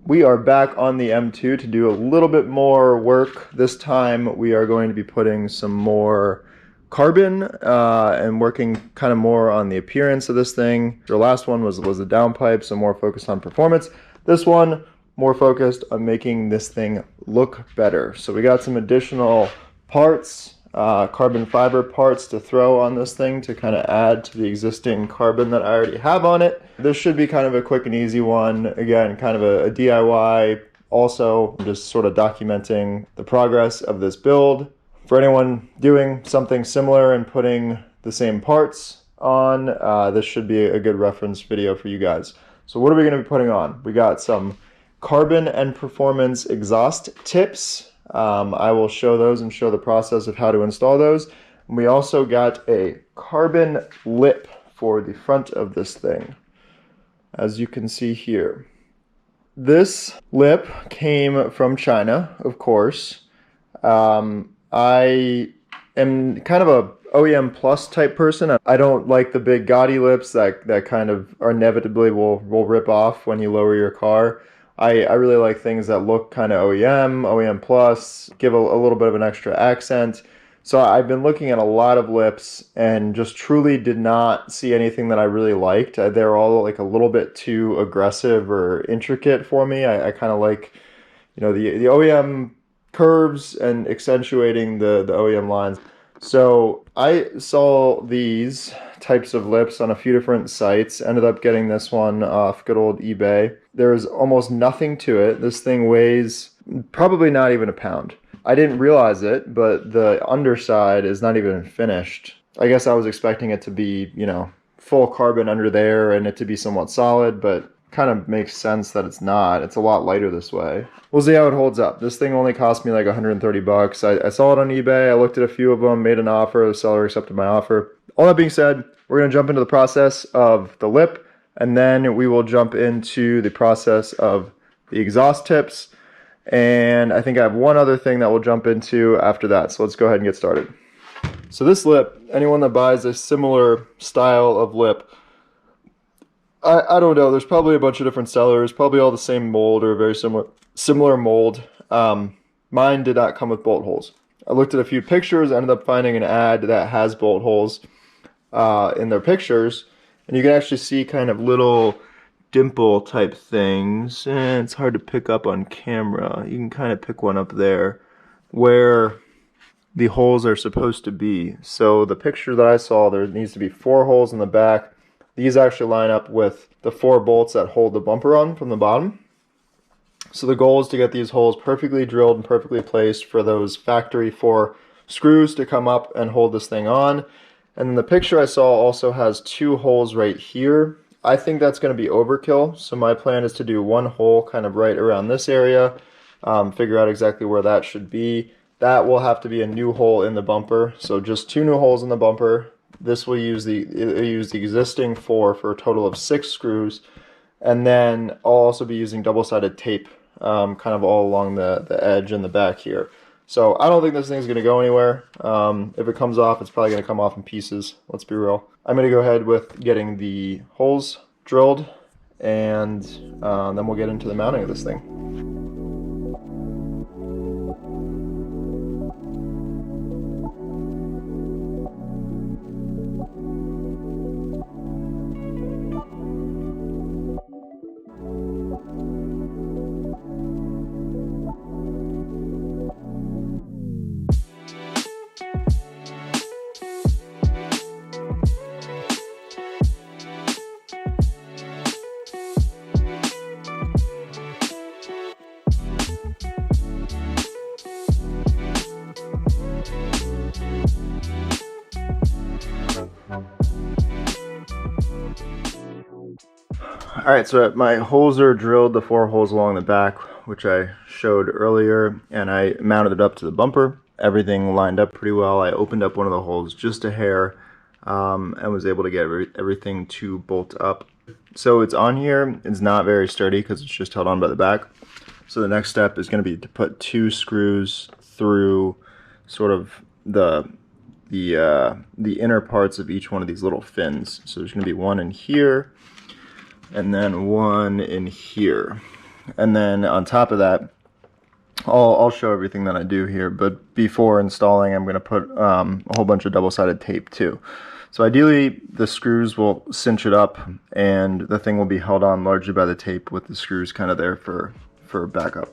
We are back on the M2 to do a little bit more work. This time we are going to be putting some more carbon and working kind of more on the appearance of this thing. The last one was the downpipe, so more focused on performance. This one, more focused on making this thing look better. So we got some additional parts, carbon fiber parts to throw on this thing to kind of add to the existing carbon that I already have on it. This should be kind of a quick and easy one. Again, kind of a DIY. Also, just sort of documenting the progress of this build. For anyone doing something similar and putting the same parts on, this should be a good reference video for you guys. So what are we going to be putting on? We got some carbon and performance exhaust tips. I will show those and show the process of how to install those. And we also got a carbon lip for the front of this thing, as you can see here. This lip came from China, of course. I am kind of a OEM plus type person. I don't like the big gaudy lips that kind of inevitably will rip off when you lower your car. I really like things that look kind of OEM plus, give a little bit of an extra accent. So I've been looking at a lot of lips and just truly did not see anything that I really liked. They're all like a little bit too aggressive or intricate for me. I kind of like, the OEM curves and accentuating the OEM lines. So I saw these types of lips on a few different sites, ended up getting this one off good old eBay. There's almost nothing to it. This thing weighs probably not even a pound. I didn't realize it, but the underside is not even finished. I guess I was expecting it to be, full carbon under there and it to be somewhat solid, but kind of makes sense that it's not. It's a lot lighter this way. We'll see how it holds up. This thing only cost me like 130 bucks. I saw it on eBay. I looked at a few of them, made an offer. The seller accepted my offer. All that being said, we're going to jump into the process of the lip, and then we will jump into the process of the exhaust tips. And I think I have one other thing that we'll jump into after that. So let's go ahead and get started. So this lip, anyone that buys a similar style of lip, I don't know. There's probably a bunch of different sellers, probably all the same mold or very similar mold. Mine did not come with bolt holes. I looked at a few pictures, ended up finding an ad that has bolt holes in their pictures, and you can actually see kind of little dimple type things. And it's hard to pick up on camera. You can kind of pick one up there where the holes are supposed to be. So the picture that I saw, there needs to be 4 holes in the back. These actually line up with the 4 bolts that hold the bumper on from the bottom. So the goal is to get these holes perfectly drilled and perfectly placed for those factory 4 screws to come up and hold this thing on. And then the picture I saw also has 2 holes right here. I think that's going to be overkill, so my plan is to do 1 hole kind of right around this area, figure out exactly where that should be. That will have to be a new hole in the bumper, so just 2 new holes in the bumper. This will use the existing 4 for a total of 6 screws, and then I'll also be using double-sided tape kind of all along the edge and the back here. So I don't think this thing's going to go anywhere. If it comes off, it's probably going to come off in pieces. Let's be real. I'm going to go ahead with getting the holes drilled, and then we'll get into the mounting of this thing. Alright, so my holes are drilled, the 4 holes along the back, which I showed earlier, and I mounted it up to the bumper. Everything lined up pretty well. I opened up one of the holes just a hair and was able to get everything to bolt up. So it's on here. It's not very sturdy because it's just held on by the back. So the next step is going to be to put 2 screws through sort of the inner parts of each one of these little fins. So there's going to be one in here and then one in here. And then on top of that, I'll show everything that I do here, but before installing, I'm going to put a whole bunch of double-sided tape too. So ideally, the screws will cinch it up, and the thing will be held on largely by the tape with the screws kind of there for backup.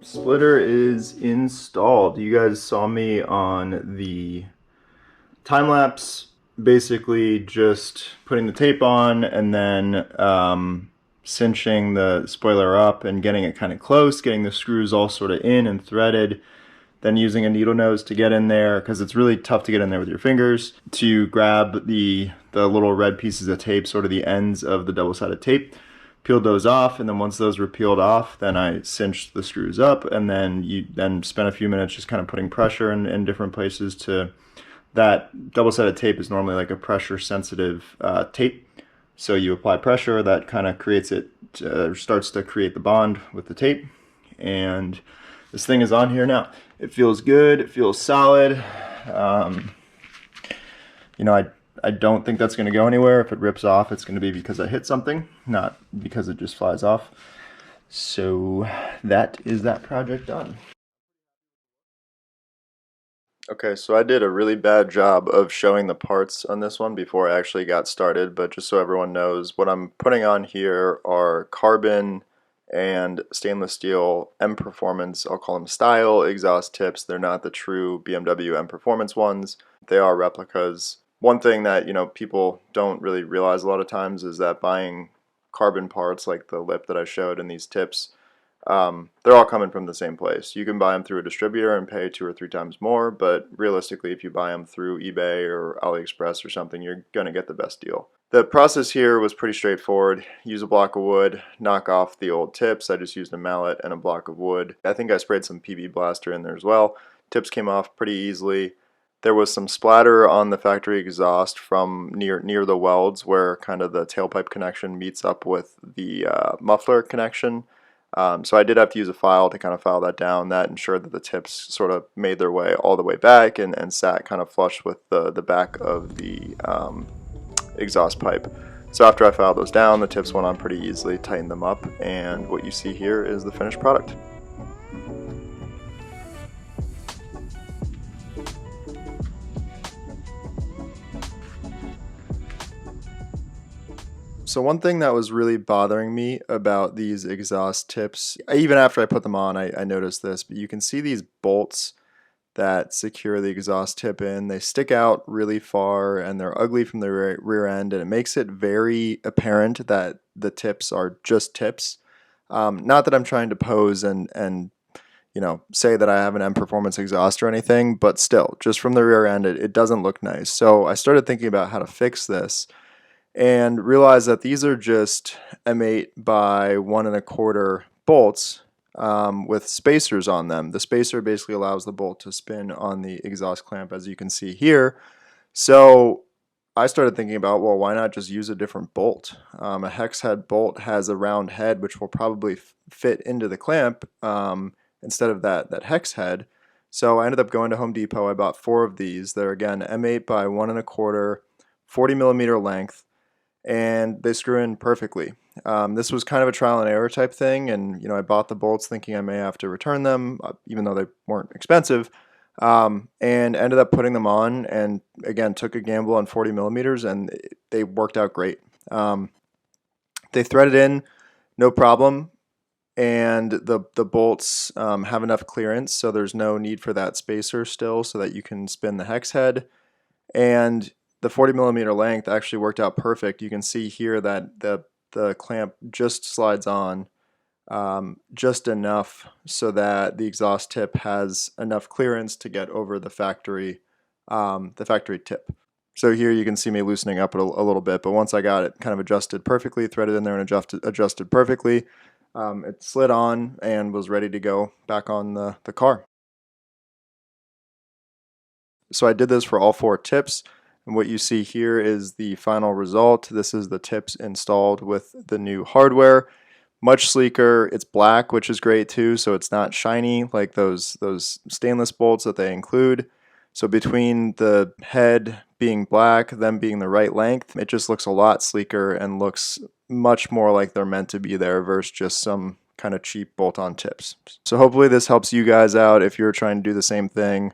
Splitter is installed. You guys saw me on the time lapse, basically just putting the tape on and then cinching the spoiler up and getting it kind of close, getting the screws all sort of in and threaded, then using a needle nose to get in there, because it's really tough to get in there with your fingers, to grab the little red pieces of tape, sort of the ends of the double-sided tape, peeled those off, and then once those were peeled off, then I cinched the screws up, and then you spent a few minutes just kind of putting pressure in different places. To that double-sided tape is normally like a pressure-sensitive tape, so you apply pressure, that kind of creates it, starts to create the bond with the tape, and this thing is on here now. It feels good, it feels solid. You know, I don't think that's going to go anywhere. If it rips off, it's going to be because I hit something, not because it just flies off. So that is that project done. Okay, so I did a really bad job of showing the parts on this one before I actually got started, but just so everyone knows, what I'm putting on here are carbon and stainless steel M Performance, I'll call them style, exhaust tips. They're not the true BMW M Performance ones. They are replicas. One thing that, you know, people don't really realize a lot of times is that buying carbon parts like the lip that I showed and these tips, they're all coming from the same place. You can buy them through a distributor and pay 2 or 3 times more, but realistically, if you buy them through eBay or AliExpress or something, you're going to get the best deal. The process here was pretty straightforward. Use a block of wood, knock off the old tips. I just used a mallet and a block of wood. I think I sprayed some PB Blaster in there as well. Tips came off pretty easily. There was some splatter on the factory exhaust from near the welds where kind of the tailpipe connection meets up with the muffler connection. So I did have to use a file to kind of file that down. That ensured that the tips sort of made their way all the way back and sat kind of flush with the back of the exhaust pipe. So after I filed those down, the tips went on pretty easily, tightened them up, and what you see here is the finished product. So one thing that was really bothering me about these exhaust tips, even after I put them on, I noticed this, but you can see these bolts that secure the exhaust tip in. They stick out really far and they're ugly from the rear end, and it makes it very apparent that the tips are just tips. Not that I'm trying to pose and you know, say that I have an M Performance exhaust or anything, but still, just from the rear end, it doesn't look nice. So I started thinking about how to fix this and realized that these are just M8 by 1 1/4 bolts with spacers on them. The spacer basically allows the bolt to spin on the exhaust clamp, as you can see here. So I started thinking about, well, why not just use a different bolt? A hex head bolt has a round head, which will probably fit into the clamp instead of that hex head. So I ended up going to Home Depot. I bought 4 of these. They're again M8 by 1 1/4, 40 millimeter length, and they screw in perfectly. This was kind of a trial and error type thing, and I bought the bolts thinking I may have to return them, even though they weren't expensive. And ended up putting them on, and again took a gamble on 40 millimeters, and they worked out great. They threaded in no problem, and the bolts have enough clearance, so there's no need for that spacer still, so that you can spin the hex head. And the 40 millimeter length actually worked out perfect. You can see here that the clamp just slides on just enough so that the exhaust tip has enough clearance to get over the factory tip. So here you can see me loosening up it a little bit, but once I got it kind of adjusted perfectly, threaded in there and adjusted perfectly, it slid on and was ready to go back on the car. So I did this for all 4 tips, and what you see here is the final result. This is the tips installed with the new hardware. Much sleeker. It's black, which is great too, so it's not shiny like those stainless bolts that they include. So between the head being black, them being the right length, it just looks a lot sleeker and looks much more like they're meant to be there versus just some kind of cheap bolt-on tips. So hopefully this helps you guys out if you're trying to do the same thing.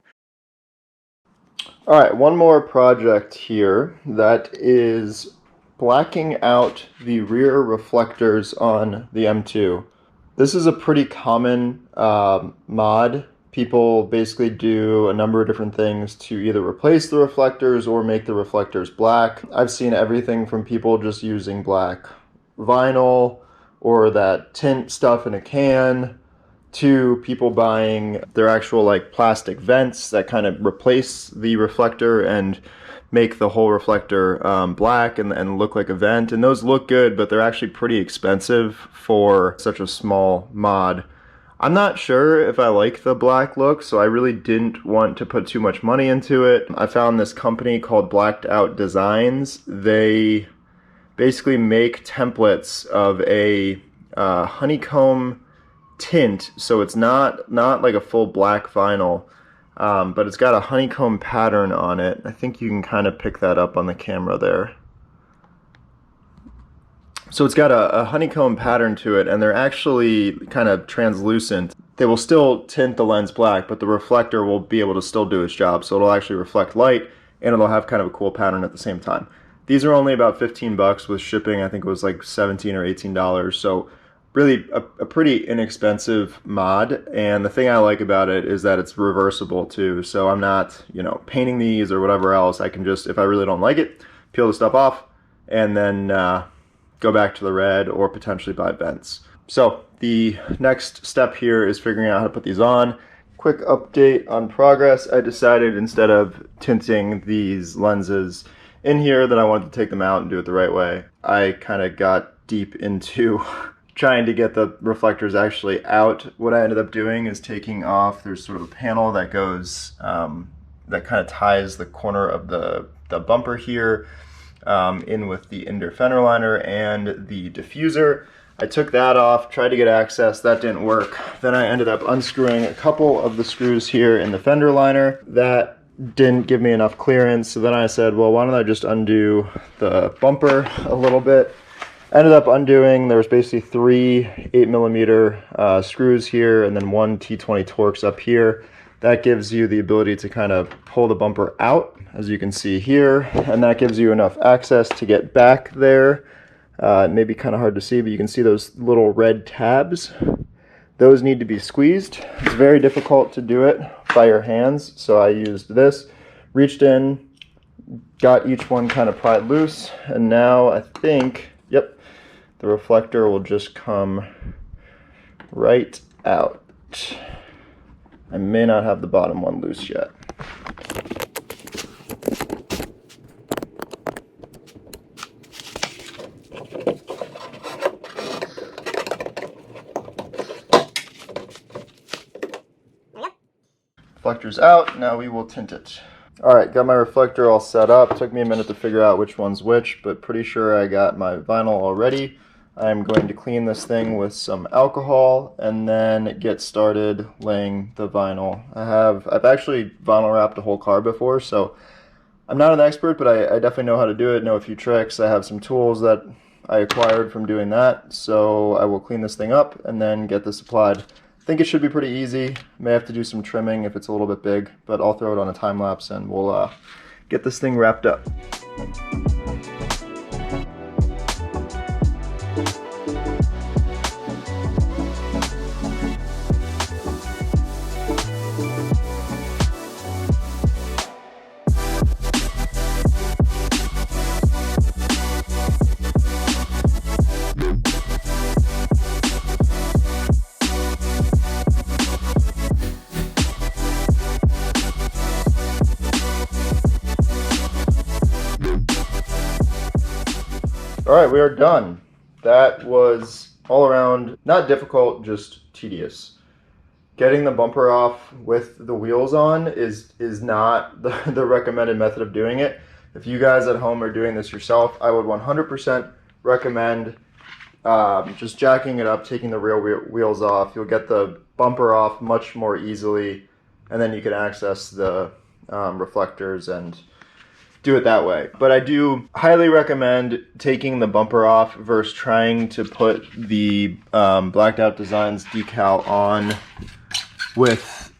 All right, one more project here that is blacking out the rear reflectors on the M2. This is a pretty common mod. People basically do a number of different things to either replace the reflectors or make the reflectors black. I've seen everything from people just using black vinyl or that tint stuff in a can, to people buying their actual like plastic vents that kind of replace the reflector and make the whole reflector black and look like a vent. And those look good, but they're actually pretty expensive for such a small mod. I'm not sure if I like the black look, so I really didn't want to put too much money into it. I found this company called Blacked Out Designs. They basically make templates of a honeycomb tint, so it's not like a full black vinyl, but it's got a honeycomb pattern on it. I think you can kind of pick that up on the camera there. So it's got a honeycomb pattern to it, and they're actually kind of translucent. They will still tint the lens black, but the reflector will be able to still do its job, so it'll actually reflect light, and it'll have kind of a cool pattern at the same time. These are only about 15 bucks with shipping. I think it was like $17 or $18, so really a pretty inexpensive mod. And the thing I like about it is that it's reversible too, so I'm not painting these or whatever else. I can just, if I really don't like it, peel the stuff off and then go back to the red or potentially buy vents. So the next step here is figuring out how to put these on. Quick update on progress. I decided instead of tinting these lenses in here that I wanted to take them out and do it the right way. I kind of got deep into trying to get the reflectors actually out. What I ended up doing is taking off, there's sort of a panel that goes, that kind of ties the corner of the bumper here in with the inner fender liner and the diffuser. I took that off, tried to get access, that didn't work. Then I ended up unscrewing a couple of the screws here in the fender liner. That didn't give me enough clearance, so then I said, well, why don't I just undo the bumper a little bit. Ended up undoing, there was basically 3 8mm screws here and then 1 T20 Torx up here. That gives you the ability to kind of pull the bumper out, as you can see here, and that gives you enough access to get back there. It may be kind of hard to see, but you can see those little red tabs. Those need to be squeezed. It's very difficult to do it by your hands, so I used this, reached in, got each one kind of pried loose, and now I think, yep, the reflector will just come right out. I may not have the bottom one loose yet. Reflector's out, now we will tint it. Alright, got my reflector all set up. Took me a minute to figure out which one's which, but pretty sure I got my vinyl already. I'm going to clean this thing with some alcohol and then get started laying the vinyl. I've actually vinyl wrapped a whole car before, so I'm not an expert, but I definitely know how to do it, know a few tricks. I have some tools that I acquired from doing that, so I will clean this thing up and then get this applied. I think it should be pretty easy. May have to do some trimming if it's a little bit big, but I'll throw it on a time lapse and we'll get this thing wrapped up. Alright, we are done. That was all around not difficult, just tedious. Getting the bumper off with the wheels on is not the recommended method of doing it. If you guys at home are doing this yourself, I would 100% recommend just jacking it up, taking the rear wheels off. You'll get the bumper off much more easily, and then you can access the reflectors and do it that way. But I do highly recommend taking the bumper off versus trying to put the Blacked Out Designs decal on with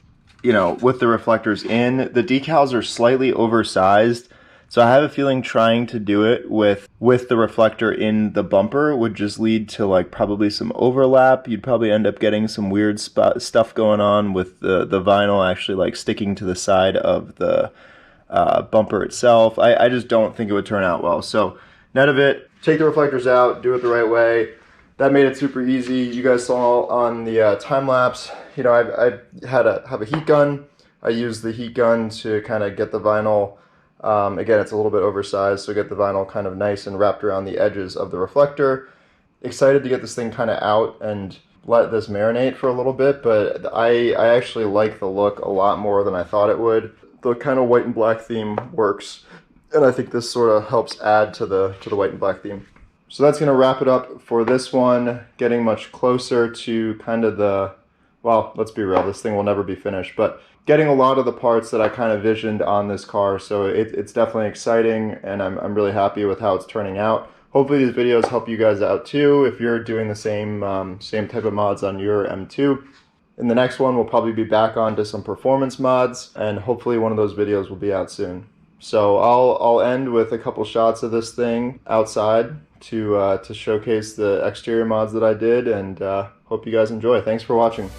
the reflectors in. The decals are slightly oversized, so I have a feeling trying to do it with the reflector in the bumper would just lead to like probably some overlap. You'd probably end up getting some weird stuff going on with the vinyl actually like sticking to the side of the bumper itself. I just don't think it would turn out well. So net of it, take the reflectors out, do it the right way. That made it super easy. You guys saw on the time lapse, I have a heat gun. I use the heat gun to kind of get the vinyl, again, it's a little bit oversized, so get the vinyl kind of nice and wrapped around the edges of the reflector. Excited to get this thing kind of out and let this marinate for a little bit, but I actually like the look a lot more than I thought it would. The kind of white and black theme works, and I think this sort of helps add to the white and black theme. So that's going to wrap it up for this one, getting much closer to kind of well, let's be real, this thing will never be finished, but getting a lot of the parts that I kind of visioned on this car, so it's definitely exciting, and I'm really happy with how it's turning out. Hopefully these videos help you guys out too, if you're doing the same type of mods on your M2. In the next one, we'll probably be back onto some performance mods, and hopefully one of those videos will be out soon. So I'll end with a couple shots of this thing outside to showcase the exterior mods that I did, and hope you guys enjoy. Thanks for watching.